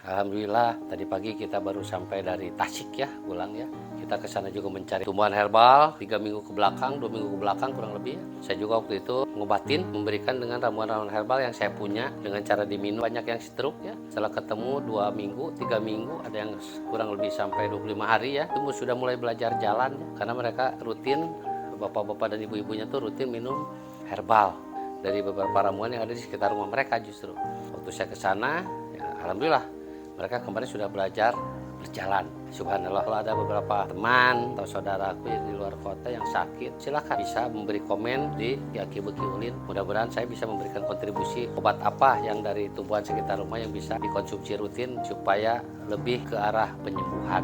Alhamdulillah tadi pagi kita baru sampai dari Tasik ya, pulang ya. Kita ke sana juga mencari tumbuhan herbal 3 minggu ke belakang, 2 minggu ke belakang kurang lebih ya. Saya juga waktu itu ngobatin, memberikan dengan ramuan-ramuan herbal yang saya punya dengan cara diminum. Banyak yang stroke ya. Setelah ketemu 2 minggu, 3 minggu, ada yang kurang lebih sampai 25 hari ya. Itu sudah mulai belajar jalan ya. Karena mereka rutin, bapak-bapak dan ibu-ibunya tuh rutin minum herbal dari beberapa ramuan yang ada di sekitar rumah mereka justru. Waktu saya ke sana, ya, alhamdulillah mereka kemarin sudah belajar berjalan. Subhanallah, kalau ada beberapa teman atau saudaraku yang di luar kota yang sakit, silakan bisa memberi komen di Aki Beki Ulin. Mudah-mudahan saya bisa memberikan kontribusi obat apa yang dari tumbuhan sekitar rumah yang bisa dikonsumsi rutin supaya lebih ke arah penyembuhan.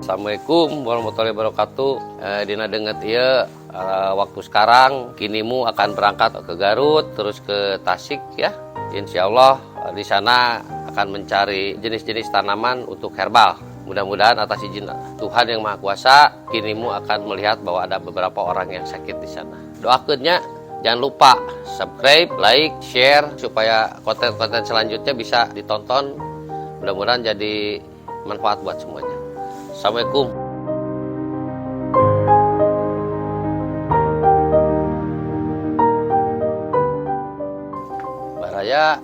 Assalamualaikum warahmatullahi wabarakatuh. Dina denget ya, waktu sekarang kinimu akan berangkat ke Garut terus ke Tasik ya. Insya Allah di sana akan mencari jenis-jenis tanaman untuk herbal. Mudah-mudahan atas izin Tuhan yang Maha Kuasa, kinimu akan melihat bahwa ada beberapa orang yang sakit di sana. Doakannya, jangan lupa subscribe, like, share supaya konten-konten selanjutnya bisa ditonton. Mudah-mudahan jadi manfaat buat semuanya. Assalamualaikum. Baraya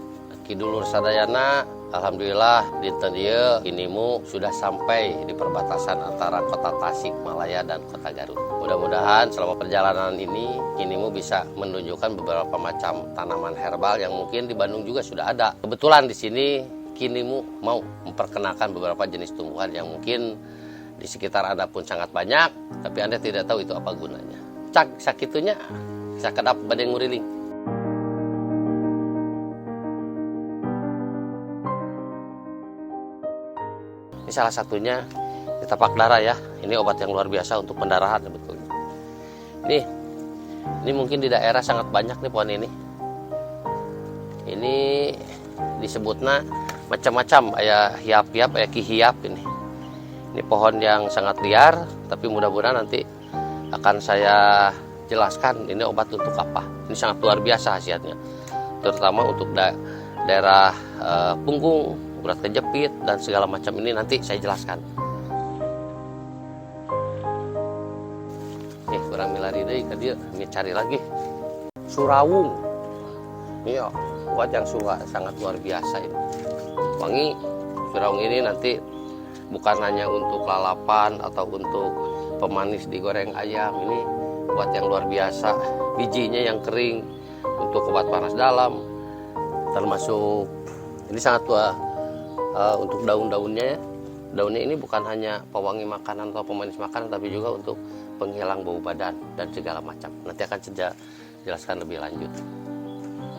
Kidulur Sadayana, alhamdulillah dinten ieu kinimu sudah sampai di perbatasan antara kota Tasikmalaya dan kota Garut. Mudah-mudahan selama perjalanan ini kinimu bisa menunjukkan beberapa macam tanaman herbal yang mungkin di Bandung juga sudah ada. Kebetulan di sini kinimu mau memperkenalkan beberapa jenis tumbuhan yang mungkin di sekitar Anda pun sangat banyak, tapi Anda tidak tahu itu apa gunanya. Cak sakitunya sakedap bade nguriling. Ini salah satunya di tapak darah ya. Ini obat yang luar biasa untuk pendarahan sebetulnya. Ini mungkin di daerah sangat banyak nih pohon ini. Ini disebutnya macam-macam, aya hiap-hiap, aya kihiap ini. Ini pohon yang sangat liar, tapi mudah-mudahan nanti akan saya jelaskan ini obat untuk apa. Ini sangat luar biasa khasiatnya, terutama untuk daerah punggung, urat kejepit dan segala macam ini nanti saya jelaskan. Kurang milari deui ka dieu, ini cari lagi. Surawung. Ini obat yang sangat luar biasa ini. Wangi surawung ini nanti bukan hanya untuk lalapan atau untuk pemanis digoreng ayam, ini obat yang luar biasa. Bijinya yang kering untuk obat panas dalam, termasuk ini sangat tua. Untuk daun-daunnya ya. Daunnya ini bukan hanya pewangi makanan atau pemanis makanan, tapi juga untuk penghilang bau badan dan segala macam. Nanti akan saya jelaskan lebih lanjut.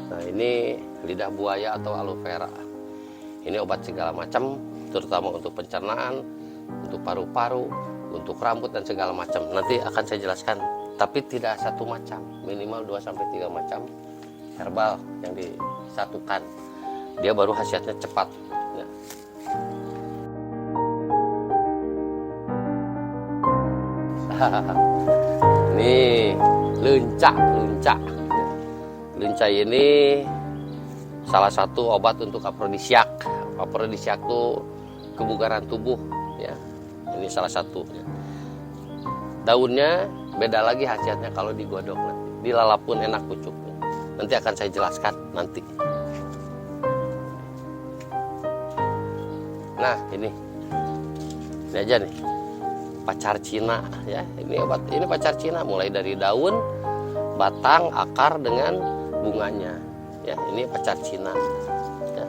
Nah, ini lidah buaya atau aloe vera. Ini obat segala macam, terutama untuk pencernaan, untuk paru-paru, untuk rambut dan segala macam. Nanti akan saya jelaskan, tapi tidak satu macam, minimal 2-3 macam herbal yang disatukan. Dia baru khasiatnya cepat. Ya. Nih, lunca. Lunca ini salah satu obat untuk afrodisiak. Afrodisiak itu kebugaran tubuh ya. Ini salah satu ya. Daunnya beda lagi khasiatnya kalau digodok nanti. Dilalap pun enak pucuknya. Nanti akan saya jelaskan nanti. Nah, ini aja nih. Pacar Cina ya. Ini obat, ini pacar Cina mulai dari daun, batang, akar dengan bunganya. Ya, ini pacar Cina. Ya.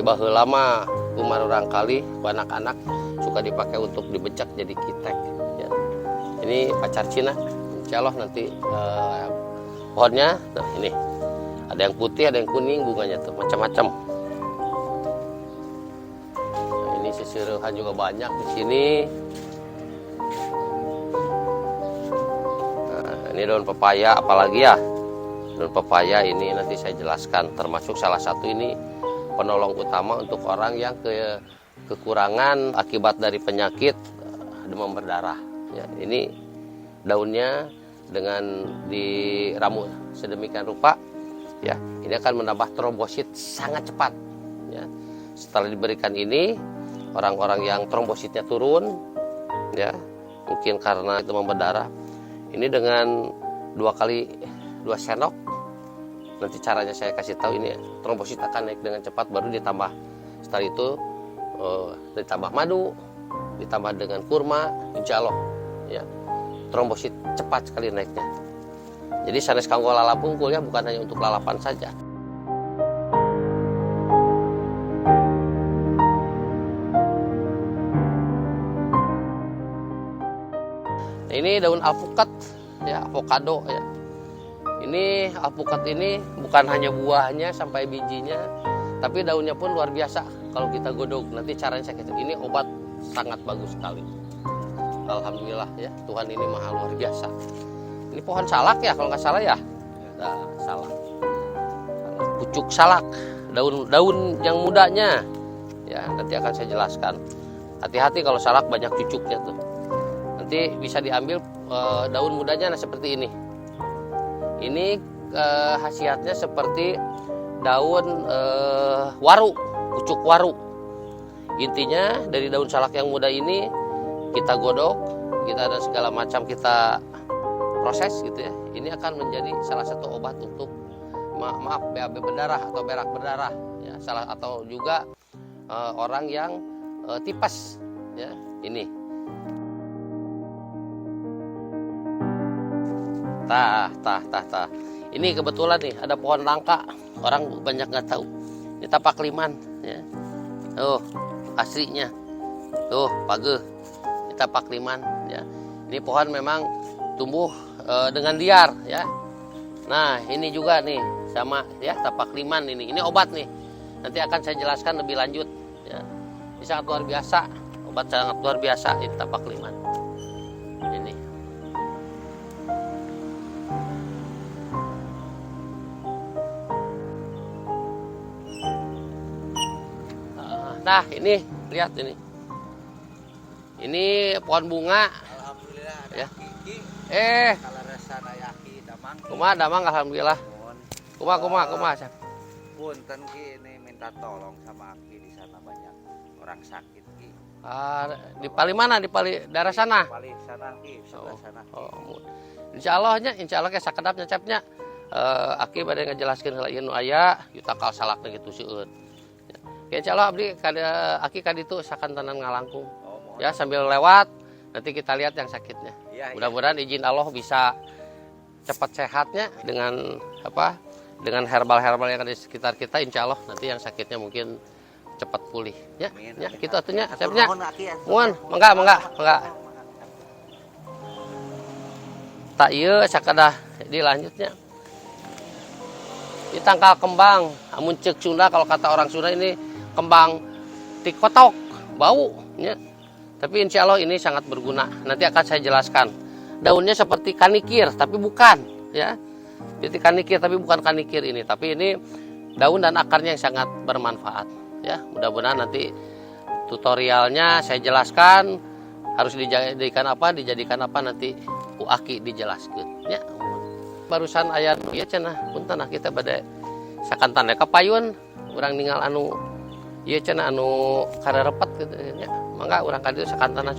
Baheula mah umar urang kali anak-anak suka dipakai untuk dibecak jadi kitek ya. Ini pacar Cina. Insyaallah nanti pohonnya nah ini. Ada yang putih, ada yang kuning bunganya tuh macam-macam. Nah, ini sisiruhan juga banyak di sini. Ini daun pepaya apalagi ya. Daun pepaya ini nanti saya jelaskan, termasuk salah satu ini penolong utama untuk orang yang kekurangan akibat dari penyakit demam berdarah ya. Ini daunnya dengan diramu sedemikian rupa ya, ini akan menambah trombosit sangat cepat ya. setelah diberikan ini, orang-orang yang trombositnya turun, ya mungkin karena itu berdarah, ini dengan 2 sendok, nanti caranya saya kasih tahu, ini trombosit akan naik dengan cepat, baru ditambah setelah itu ditambah madu, ditambah dengan kurma, insya Allah ya trombosit cepat sekali naiknya. Jadi sanes kanggo lalap unggul ya, bukan hanya untuk lalapan saja. Ini daun alpukat ya, avocado ya. Ini alpukat ini bukan hanya buahnya sampai bijinya, tapi daunnya pun luar biasa. Kalau kita godok, nanti caranya saya kasih. Ini obat sangat bagus sekali. Alhamdulillah ya, Tuhan ini maha luar biasa. Ini pohon salak ya, kalau nggak salah ya. Nah, salak. Pucuk salak, daun yang mudanya. Ya, nanti akan saya jelaskan. Hati-hati kalau salak banyak cucuknya tuh. Nanti bisa diambil daun mudanya, nah seperti ini. Ini khasiatnya seperti daun waru, pucuk waru. Intinya dari daun salak yang muda ini kita godok, kita ada segala macam kita proses gitu ya. Ini akan menjadi salah satu obat untuk BAB berdarah atau berak berdarah ya, atau juga orang yang tipes ya. Ini ini kebetulan nih ada pohon langka, orang banyak nggak tahu. Ini tapak liman ya. Tuh aslinya tuh page, ini tapak liman ya. Ini pohon memang tumbuh dengan liar ya. Nah ini juga nih sama ya, tapak liman ini obat nih, nanti akan saya jelaskan lebih lanjut ya. Ini sangat luar biasa, obat sangat luar biasa ini tapak liman ini. Nah ini lihat ini pohon bunga. Alhamdulillah ada ya. Kiki. Kalau rasa dayaki Damang alhamdulillah. Kuma. Punten Ki, ini minta tolong sama Aki, di sana banyak orang sakit Ki. Di Pali mana? Di Pali daerah sana. Pali sana Ki, sebelah sana Ki. Insya Allah kayak sakedapnya cepnya. Aki bade ngejelaskeun heula ieu nu aya, yutakal salakna gitu seueun. Ya insya Allah abdi Aki kaditu sakantanan ngalangkung. Ya sambil lewat nanti kita lihat yang sakitnya. Mudah-mudahan izin Allah bisa cepat sehatnya dengan dengan herbal-herbal yang ada di sekitar kita, insya Allah nanti yang sakitnya mungkin cepat pulih ya. Ya gitu atunya siapnya. Mohon mangga. Tak ieu sakadah dilanjutnya. Ini tangkal kembang, amun ceuk Sunda, kalau kata orang Sunda ini kembang tikotok, bau ya. Tapi insya Allah ini sangat berguna. Nanti akan saya jelaskan. Daunnya seperti kanikir, tapi bukan ya. Jadi kanikir tapi bukan kanikir ini, tapi ini daun dan akarnya yang sangat bermanfaat ya. Mudah-mudahan nanti tutorialnya saya jelaskan harus dijadikan apa nanti ku Aki dijelaskan ya. Barusan aya ieu cenah punten kita bade sakantan kapayun urang ninggal anu ieu cenah anu karerepet gitu ya. Mangga urang kadieu sakantan